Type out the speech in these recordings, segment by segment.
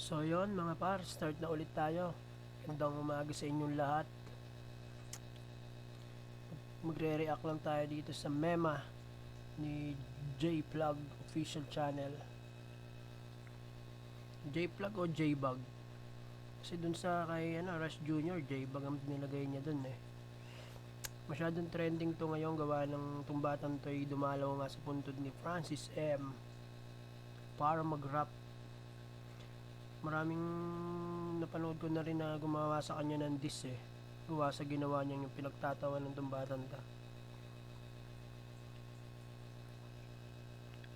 So yon mga par, start na ulit tayo. Gandang umaga sa inyong lahat. Magre-react lang tayo dito sa mema ni J-Plug official channel. J-Plug o J-Bug? Kasi dun sa kay Rush Jr., J-Bug ang nilagay niya dun eh. Masyadong trending to ngayon, gawa ng tumbatan to ay dumalaw nga sa puntod ni Francis M para mag-rap. Maraming napanood ko na rin na gumawa sa kanya ng diss eh. Gawa sa ginawa niya yung pinagtatawa ng tumbatan ta.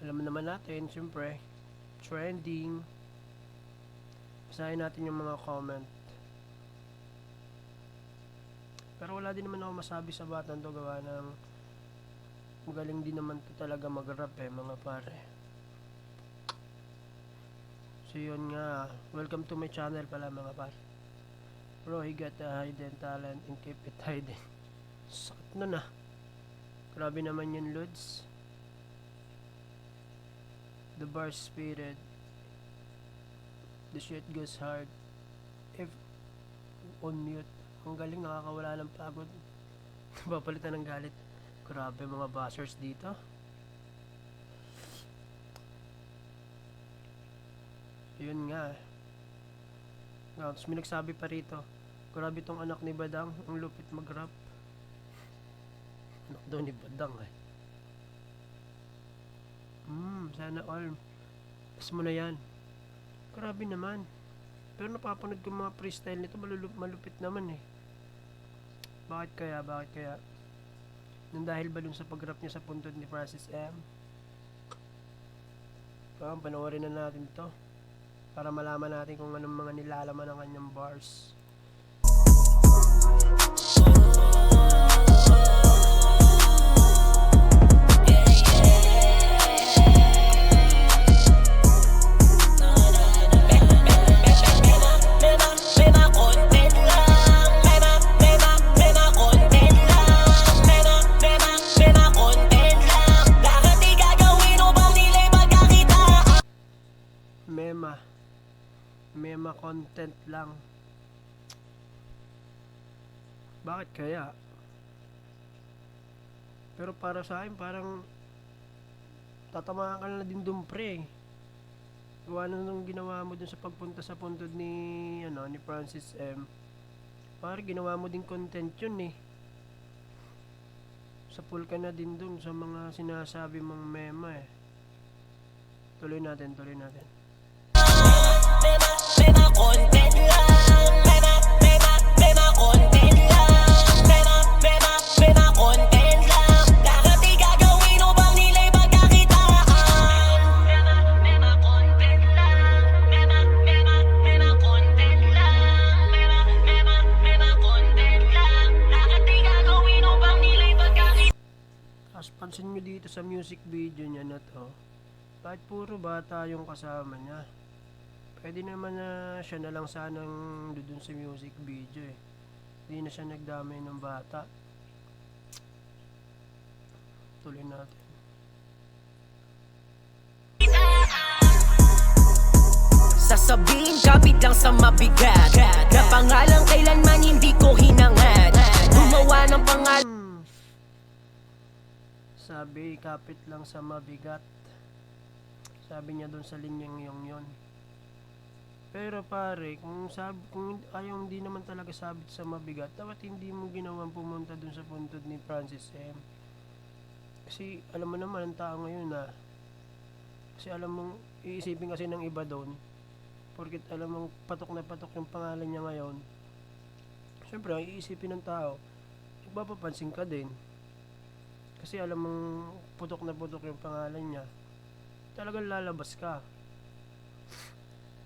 Alam naman natin, syempre, trending. Basahin natin yung mga comment. Pero wala din naman ako masabi sa batang to, gawa ng magaling din naman to talaga mag-rap eh, mga pare. So yun nga, welcome to my channel pala mga par. Bro, he got a hidden talent and keep it hidden. Sakit nun ah. Grabe naman yun, Lods. The bar spirited. The shit goes hard. If on mute. Ang galing, nakakawala ng pagod. Napapalitan ng galit. Grabe mga buzzers dito. Yun nga. Tapos may nagsabi pa rito, grabe tong anak ni Badang, ang lupit mag-rap. Anak daw ni Badang eh. Sana all. Mas mo na yan. Grabe naman. Pero napapanood ko mga freestyle nito, malupit naman eh. Bakit kaya? Nang dahil ba dun sa pag-rap niya sa puntod ni Francis M? Panoorin na natin to para malaman natin kung anong mga nilalaman ng kanyang bars. Mema content lang. Bakit kaya? Pero para sa akin parang tatamaan ka na din dun pre. Gawa na nung ginawa mo dun sa pagpunta sa puntod ni ni Francis M. Parang ginawa mo din content yun eh. Sa pool ka na din dun sa mga sinasabi mong mema eh. Tuloy natin. Mema content lang. Mema content lang. Mema content lang. Lahat ay gagawin upang nila'y pagkakitaan. Mema content lang. Mema content lang. Mema content lang. Lahat ay gagawin upang nila'y pagkakitaan. Tapos pansin nyo dito sa music video niya na to, kahit puro bata yung kasama niya. Pwede naman na siya na lang sanang dun sa music video eh. Hindi na siya nagdamay ng bata. Tuloy natin. Sasabihin kapit lang sa mabigat na pangalang kailanman hindi ko hinangad. Gumawa ng pangalan. Sabi kapit lang sa mabigat. Sabi niya dun sa linyang yon. Pero pare, kung ayaw hindi naman talaga sabit sa mabigat, dapat hindi mo ginawang pumunta dun sa puntod ni Francis M. Kasi alam mo naman ang tao ngayon na kasi alam mong iisipin kasi ng iba doon, porket alam mong patok na patok yung pangalan niya ngayon, syempre ang iisipin ng tao, ipapapansin ka din. Kasi alam mong putok na putok yung pangalan niya, talagang lalabas ka.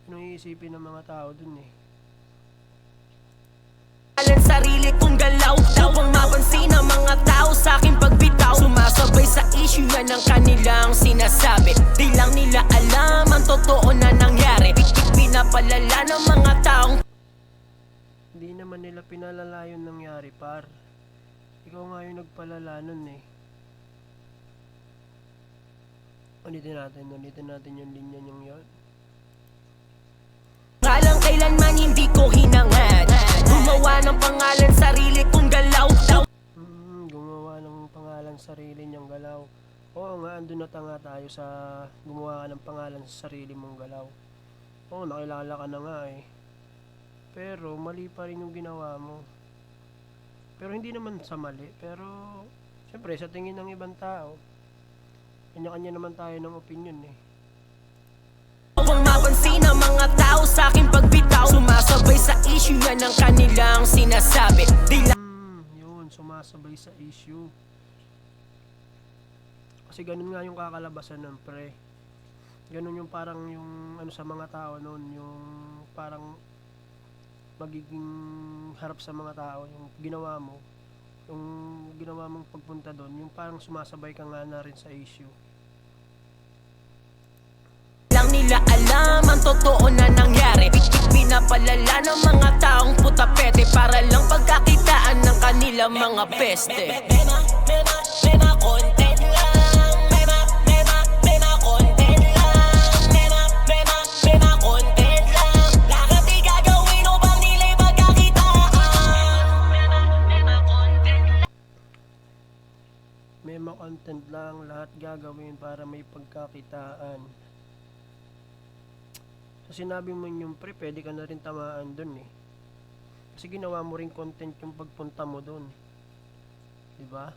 Anong iisipin ng mga tao dun eh. Sarili kong galaw upang mapansin ang mga tao sa aking pagbitaw. Sumasabay sa issue yan ang kanilang sinasabi. Di lang nila alam ang totoo na nangyari. Pinapalala ng mga taong Hindi naman nila pinalala yung nangyari par. Ikaw nga yung nagpalala nun eh. Ulitin natin yung linya yung yun. pangalan, sarili kong galaw. Gumawa ng pangalan sa sarili niyang galaw. Oo nga, andun na nga tayo sa gumawa ka ng pangalan sa sarili mong galaw. Oo, nakilala ka na nga eh. Pero mali pa rin yung ginawa mo. Pero hindi naman sa mali. Pero syempre sa tingin ng ibang tao, kanya-kanya naman tayo ng opinion eh. Huwag mapansin ang mga tao sa aking pagbitaw. Sumasabay sa issue yan ang kanilang sinasabi. Di lang Yun, sumasabay sa issue. Kasi ganun nga yung kakalabasan ng pre. Ganun yung parang yung ano sa mga tao noon, yung parang magiging harap sa mga tao, yung ginawa mo, yung ginawa mong pagpunta doon, yung parang sumasabay ka nga na rin sa issue. lang nila alam ang totoo na nangyari. Pinapalala ng mga taong putapete para lang pagkakitaan ng kanilang mga peste. Mema content lang. Mema content lang. Mema content lang. Lahat ay gagawin upang nila'y pagkakitaan. Mema content lang. May mga content lang, lahat gagawin para may pagkakitaan. Sa sinabi mo yung pre, pwede ka na rin tamaan dun eh. Kasi ginawa mo rin content yung pagpunta mo dun. Diba?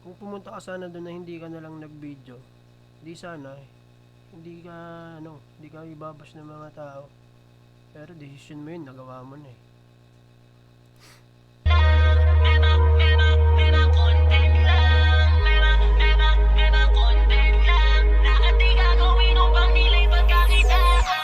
Kung pumunta ka sana dun na hindi ka na lang nag-video, di sana eh. Hindi ka ibabash ng mga tao. Pero decision mo yun, nagawa mo na eh. Mema content lang. Mema content lang. Lahat ay gagawin upang nila'y pagkakitaan.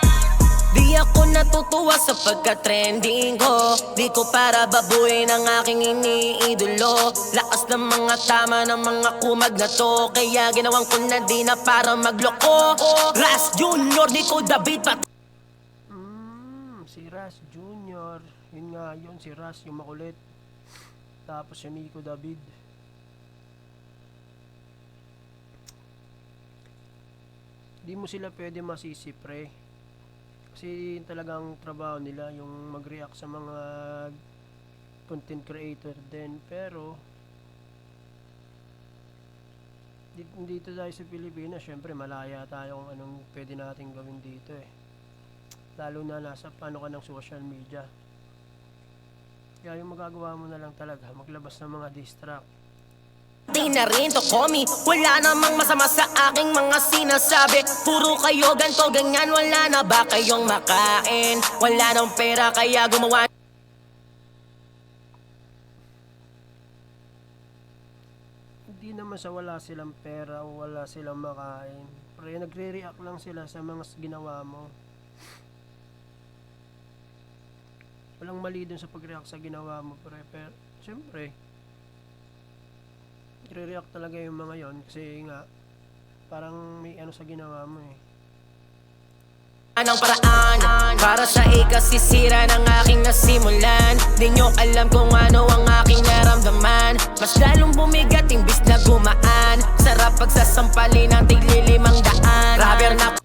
Di ako natutuwa sa pagka-trending ko. Di ko para babuin ang aking iniidolo. Lakas ng mga tama ng mga kumag na to. Kaya ginawang ko na di na para magloko. Ras Junior, Nico David pat. Si Ras Junior. Yun nga yun, si Ras yung makulit. Tapos si Nico David. Di mo sila pwede masisi pre. Kasi talagang trabaho nila yung mag-react sa mga content creator din. Pero dito tayo sa Pilipinas, syempre malaya tayo kung anong pwede natin gawin dito eh. Lalo na nasa paano ka ng social media. Kaya yung magagawa mo na lang talaga, maglabas ng mga diss track. Di na rin to komi. Wala namang masama sa aking mga sinasabi. Puro kayo ganto ganyan. Wala na ba kayong makain? Wala nang pera kaya gumawa. Hindi naman sa wala silang pera o wala silang makain. Pero nagre-react lang sila sa mga ginawa mo. Walang mali dun sa pag-react sa ginawa mo pre. Pero syempre nagre-react talaga yung mga yon kasi nga parang may ano sa ginawa mo eh. Anong paraan para sa ikasisira ng aking nasimulan. Di nyo alam kung ano ang aking naramdaman. Mas lalong bumigat imbis na gumaan. Sarap pagsasampali ng tig-500. Rubber na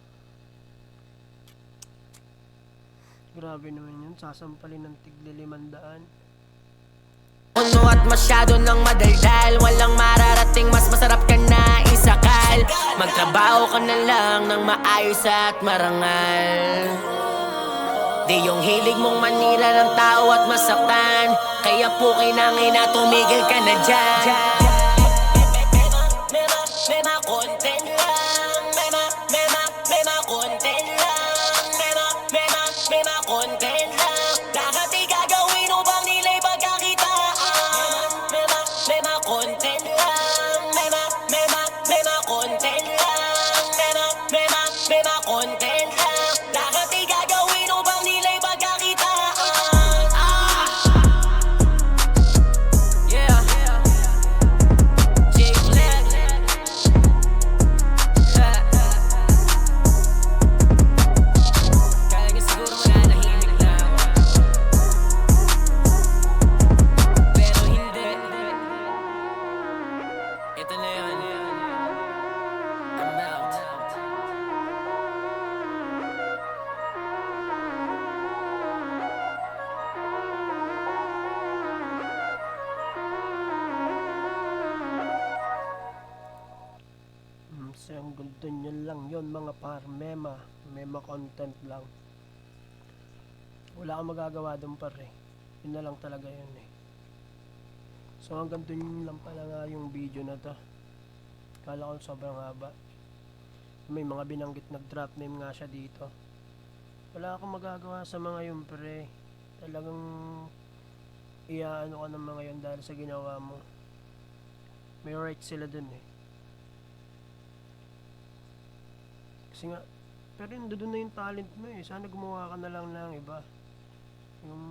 Grabe naman yun, sasampalin ng tig-500. Uno at masyado ng madaldal. Walang mararating, mas masarap ka na isakal. Magtrabaho ka na lang ng maayos at marangal. Di yung hilig mong manira ng tao at masaktan. Kaya po kinangin na tumigil ka na dyan. Mema content lang. Mema content lang. Mema content lang. Lahat ay gagawin upang nila'y pagkakitaan. Mema content lang. Mema content lang. Mema content lang. Lahat ay gagawin upang nila'y pagkakitaan. Yeah. Dun yun lang yun mga par, mema content lang. Wala kang magagawa dun par eh. Yun na lang talaga yun eh. So hanggang dun lang pala nga yung video na to. Kala ko sobrang haba. May mga binanggit nag-drop name nga siya dito. Wala akong magagawa sa mga yun pre. Talagang iaano ka ng mga yun dahil sa ginawa mo. May right sila dun eh. Kasi nga, pero yun, doon na yung talent mo eh. Sana gumawa ka na lang ng iba. Yung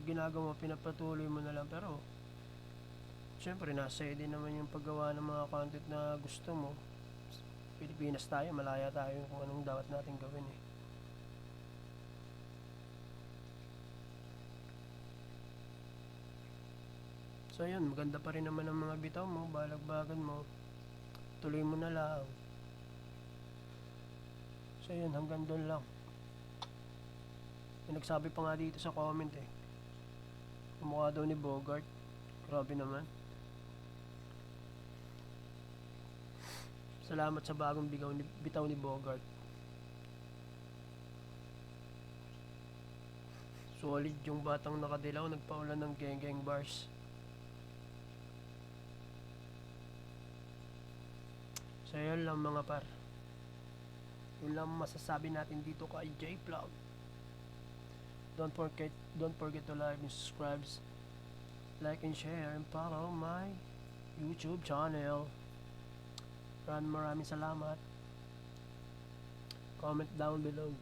ginagawa mo, pinapatuloy mo na lang. Pero, syempre, nasa din naman yung paggawa ng mga content na gusto mo. Pilipinas tayo, malaya tayo kung anong dapat natin gawin eh. So yun, maganda pa rin naman ang mga bitaw mo, balagbagan mo. Tuloy mo na lang. So yun, hanggang doon lang. May nagsabi pa nga dito sa comment eh. Kumukha daw ni Bogart. Grabe naman. Salamat sa bagong bitaw ni Bogart. Solid yung batang nakadilaw, nagpaulan ng geng bars. So yun lang mga par. Yun lang masasabi natin dito kay J-Vlog. Don't forget to like and subscribe. Like and share and follow my YouTube channel. Maraming salamat. Comment down below.